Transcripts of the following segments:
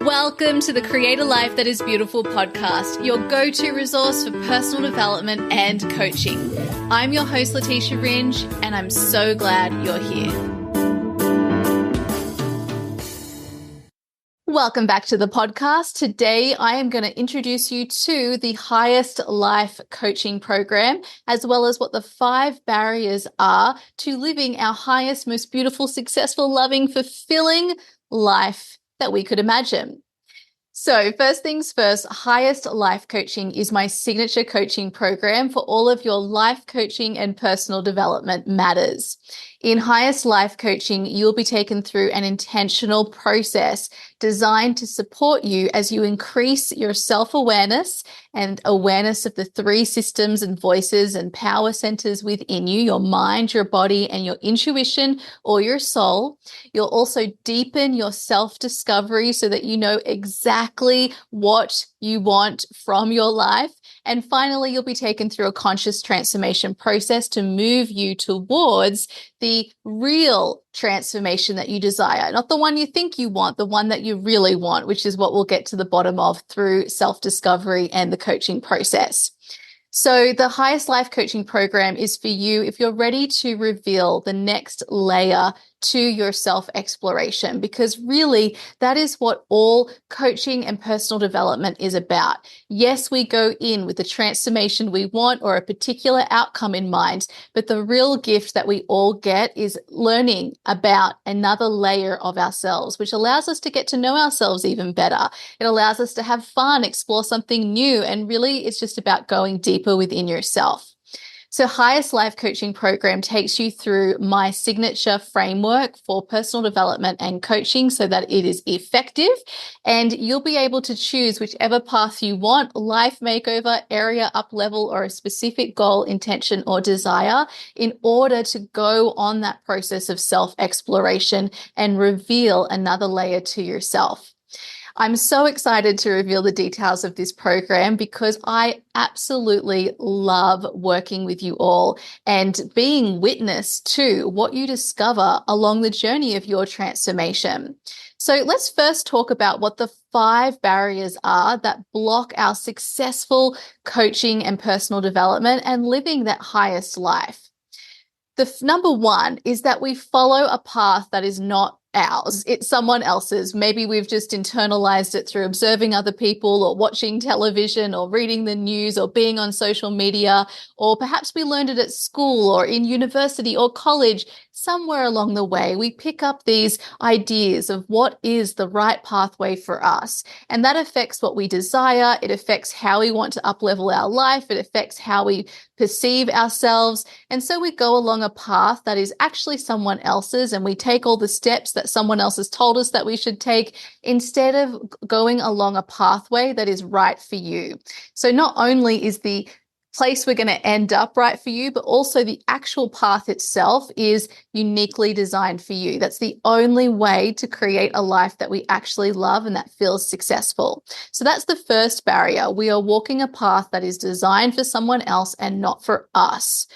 Welcome to the Create a Life That Is Beautiful podcast, your go-to resource for personal development and coaching. I'm your host, Letitia Ringe, and I'm so glad you're here. Welcome back to the podcast. Today, I am going to introduce you to the Highest Life Coaching Program, as well as what the 5 barriers are to living our highest, most beautiful, successful, loving, fulfilling life that we could imagine. So first things first, Highest Life Coaching is my signature coaching program for all of your life coaching and personal development matters. In Highest Life Coaching, you'll be taken through an intentional process designed to support you as you increase your self-awareness and awareness of the 3 systems and voices and power centers within you, your mind, your body, and your intuition or your soul. You'll also deepen your self-discovery so that you know exactly what you want from your life. And finally, you'll be taken through a conscious transformation process to move you towards the real transformation that you desire, not the one you think you want, the one that you really want, which is what we'll get to the bottom of through self-discovery and the coaching process. So the Highest Life Coaching Program is for you if you're ready to reveal the next layer to your self-exploration, because really that is what all coaching and personal development is about. Yes, we go in with the transformation we want or a particular outcome in mind, but the real gift that we all get is learning about another layer of ourselves, which allows us to get to know ourselves even better. It allows us to have fun, explore something new, and really it's just about going deeper within yourself. So Highest Life Coaching Program takes you through my signature framework for personal development and coaching so that it is effective, and you'll be able to choose whichever path you want: life makeover, area up level, or a specific goal, intention, or desire, in order to go on that process of self-exploration and reveal another layer to yourself. I'm so excited to reveal the details of this program because I absolutely love working with you all and being witness to what you discover along the journey of your transformation. So let's first talk about what the 5 barriers are that block our successful coaching and personal development and living that highest life. The number 1 is that we follow a path that is not ours. It's someone else's. Maybe we've just internalized it through observing other people or watching television or reading the news or being on social media, or perhaps we learned it at school or in university or college. Somewhere along the way, we pick up these ideas of what is the right pathway for us. And that affects what we desire. It affects how we want to uplevel our life. It affects how we perceive ourselves. And so we go along a path that is actually someone else's, and we take all the steps that someone else has told us that we should take instead of going along a pathway that is right for you. So not only is the place we're going to end up right for you, but also the actual path itself is uniquely designed for you. That's the only way to create a life that we actually love and that feels successful. So that's the first barrier. We are walking a path that is designed for someone else and not for us.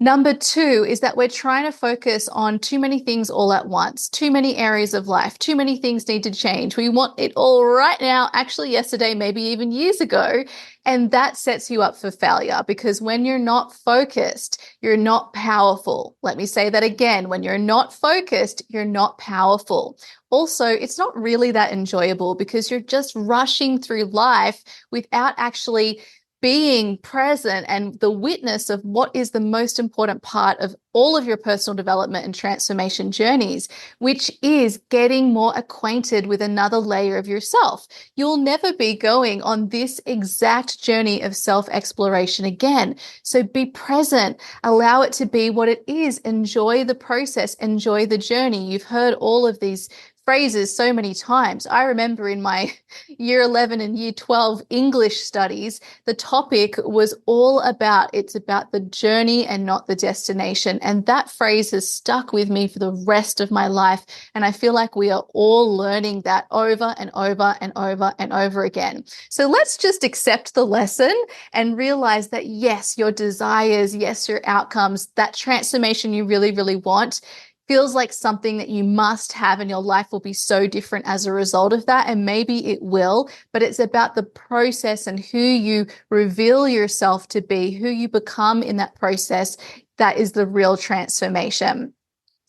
Number 2 is that we're trying to focus on too many things all at once, too many areas of life, too many things need to change. We want it all right now, actually yesterday, maybe even years ago. And that sets you up for failure, because when you're not focused, you're not powerful. Let me say that again. When you're not focused, you're not powerful. Also, it's not really that enjoyable because you're just rushing through life without actually being present and the witness of what is the most important part of all of your personal development and transformation journeys, which is getting more acquainted with another layer of yourself. You'll never be going on this exact journey of self-exploration again. So be present, allow it to be what it is. Enjoy the process, enjoy the journey. You've heard all of these phrases so many times. I remember in my year 11 and year 12 English studies, the topic was all about, it's about the journey and not the destination. And that phrase has stuck with me for the rest of my life. And I feel like we are all learning that over and over and over and over again. So let's just accept the lesson and realize that yes, your desires, yes, your outcomes, that transformation you really, really want, feels like something that you must have, and your life will be so different as a result of that. And maybe it will, but it's about the process and who you reveal yourself to be, who you become in that process. That is the real transformation.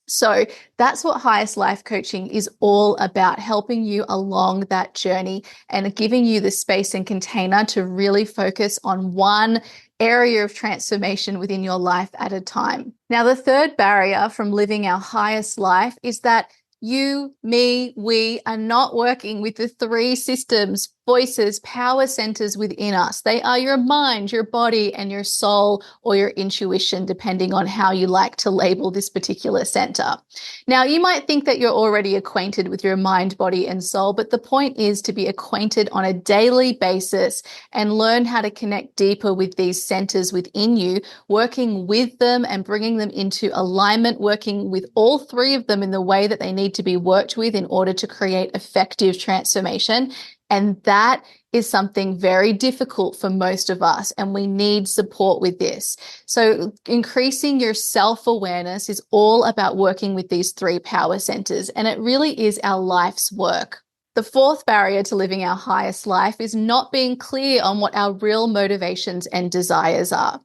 So that's what Highest Life Coaching is all about, helping you along that journey and giving you the space and container to really focus on one area of transformation within your life at a time. Now, the third barrier from living our highest life is that you, me, we are not working with the three systems, voices, power centers within us. They are your mind, your body, and your soul, or your intuition, depending on how you like to label this particular center. Now, you might think that you're already acquainted with your mind, body, and soul, but the point is to be acquainted on a daily basis and learn how to connect deeper with these centers within you, working with them and bringing them into alignment, working with all three of them in the way that they need to be worked with in order to create effective transformation. And that is something very difficult for most of us, and we need support with this. So increasing your self-awareness is all about working with these three power centers, and it really is our life's work. The fourth barrier to living our highest life is not being clear on what our real motivations and desires are.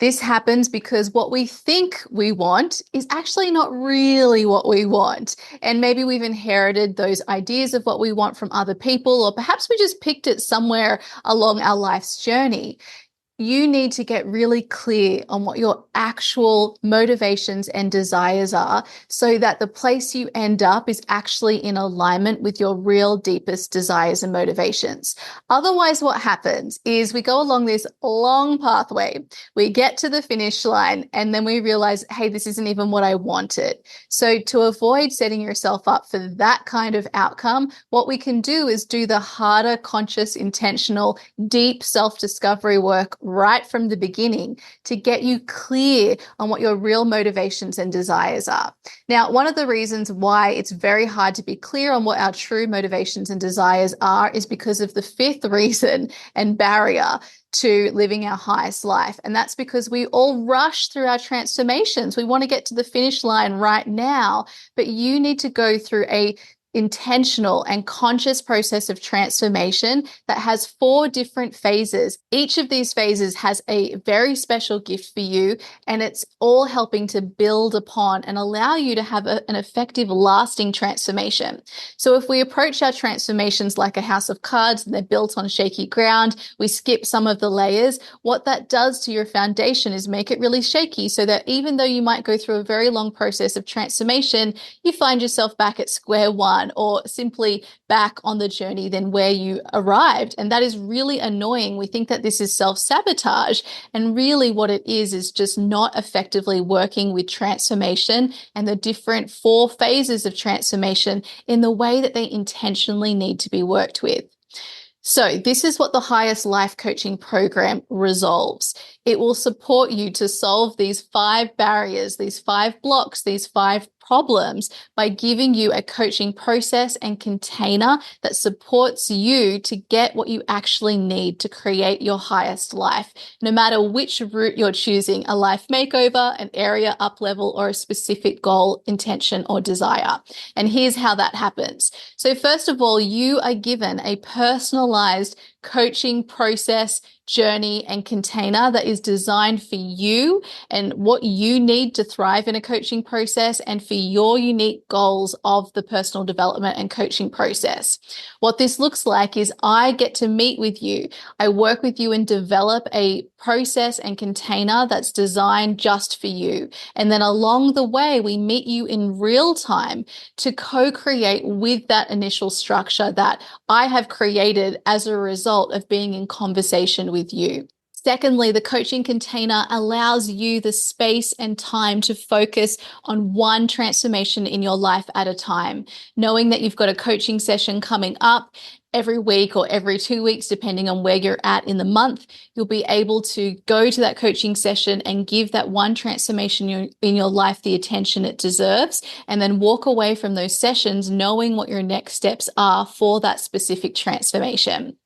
This happens because what we think we want is actually not really what we want. And maybe we've inherited those ideas of what we want from other people, or perhaps we just picked it somewhere along our life's journey. You need to get really clear on what your actual motivations and desires are so that the place you end up is actually in alignment with your real deepest desires and motivations. Otherwise, what happens is we go along this long pathway, we get to the finish line, and then we realize, hey, this isn't even what I wanted. So to avoid setting yourself up for that kind of outcome, what we can do is do the harder, conscious, intentional, deep self-discovery work right from the beginning to get you clear on what your real motivations and desires are. Now, one of the reasons why it's very hard to be clear on what our true motivations and desires are is because of the fifth reason and barrier to living our highest life. And that's because we all rush through our transformations. We want to get to the finish line right now, but you need to go through a intentional and conscious process of transformation that has 4 different phases. Each of these phases has a very special gift for you, and it's all helping to build upon and allow you to have an effective, lasting transformation. So if we approach our transformations like a house of cards and they're built on shaky ground, we skip some of the layers, what that does to your foundation is make it really shaky, so that even though you might go through a very long process of transformation, you find yourself back at square one, or simply back on the journey than where you arrived. And that is really annoying. We think that this is self-sabotage. And really what it is just not effectively working with transformation and the different 4 phases of transformation in the way that they intentionally need to be worked with. So this is what the Highest Life Coaching Program resolves. It will support you to solve these 5 barriers, these 5 blocks, these 5 problems by giving you a coaching process and container that supports you to get what you actually need to create your highest life, no matter which route you're choosing, a life makeover, an area up level, or a specific goal, intention, or desire. And here's how that happens. So first of all, you are given a personalized coaching process, journey, and container that is designed for you and what you need to thrive in a coaching process and for your unique goals of the personal development and coaching process. What this looks like is I get to meet with you. I work with you and develop a process and container that's designed just for you. And then along the way, we meet you in real time to co-create with that initial structure that I have created as a result of being in conversation with you. Secondly, the coaching container allows you the space and time to focus on one transformation in your life at a time, knowing that you've got a coaching session coming up every week or every 2 weeks, depending on where you're at in the month. You'll be able to go to that coaching session and give that one transformation in your life the attention it deserves, and then walk away from those sessions knowing what your next steps are for that specific transformation.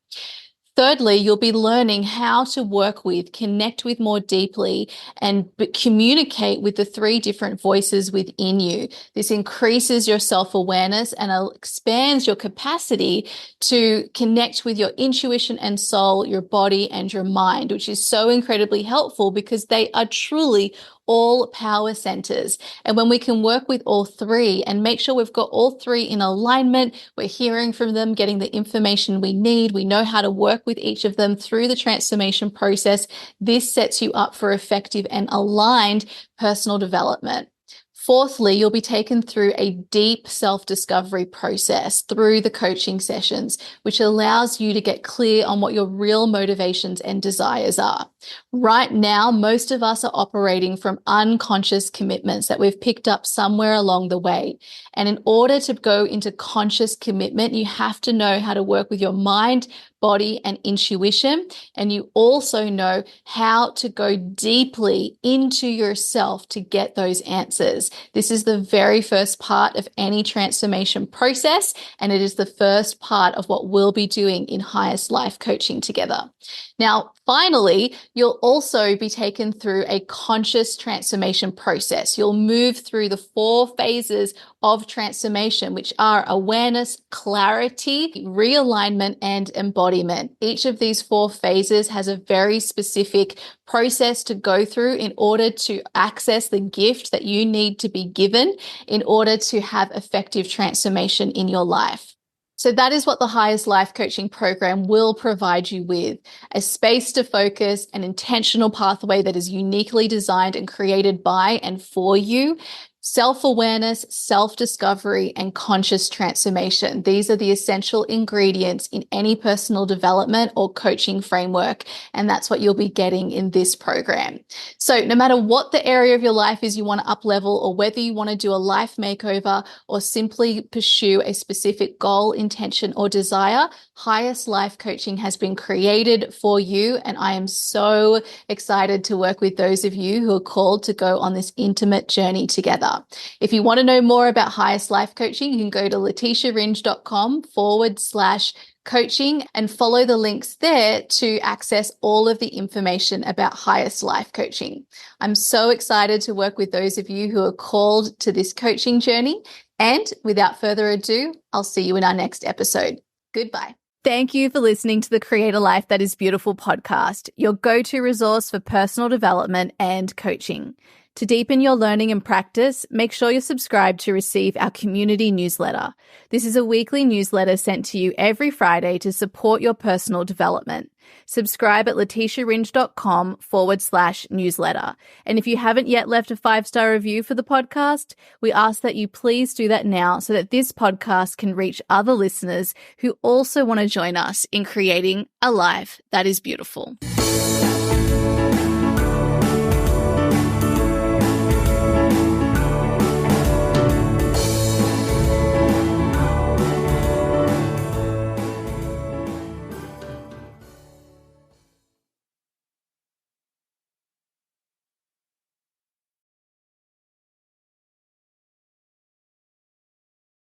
Thirdly, you'll be learning how to work with, connect with more deeply, and communicate with the three different voices within you. This increases your self-awareness and expands your capacity to connect with your intuition and soul, your body and your mind, which is so incredibly helpful because they are truly all power centers. And when we can work with all three and make sure we've got all three in alignment, we're hearing from them, getting the information we need, we know how to work with each of them through the transformation process, this sets you up for effective and aligned personal development. Fourthly, you'll be taken through a deep self-discovery process through the coaching sessions, which allows you to get clear on what your real motivations and desires are. Right now, most of us are operating from unconscious commitments that we've picked up somewhere along the way. And in order to go into conscious commitment, you have to know how to work with your mind, body, and intuition. And you also know how to go deeply into yourself to get those answers. This is the very first part of any transformation process, and it is the first part of what we'll be doing in Highest Life Coaching together. Now, finally, you'll also be taken through a conscious transformation process. You'll move through the 4 phases of transformation, which are awareness, clarity, realignment, and embodiment. Each of these 4 phases has a very specific process to go through in order to access the gift that you need to be given in order to have effective transformation in your life. So that is what the Highest Life Coaching Program will provide you with: a space to focus, an intentional pathway that is uniquely designed and created by and for you, self-awareness, self-discovery, and conscious transformation. These are the essential ingredients in any personal development or coaching framework, and that's what you'll be getting in this program. So no matter what the area of your life is you want to up-level, or whether you want to do a life makeover or simply pursue a specific goal, intention, or desire, Highest Life Coaching has been created for you, and I am so excited to work with those of you who are called to go on this intimate journey together. If you want to know more about Highest Life Coaching, you can go to leticiaringe.com/coaching and follow the links there to access all of the information about Highest Life Coaching. I'm so excited to work with those of you who are called to this coaching journey. And without further ado, I'll see you in our next episode. Goodbye. Thank you for listening to the Create a Life That Is Beautiful podcast, your go-to resource for personal development and coaching. To deepen your learning and practice, make sure you're subscribed to receive our community newsletter. This is a weekly newsletter sent to you every Friday to support your personal development. Subscribe at leticiaringe.com/newsletter. And if you haven't yet left a 5-star review for the podcast, we ask that you please do that now so that this podcast can reach other listeners who also want to join us in creating a life that is beautiful.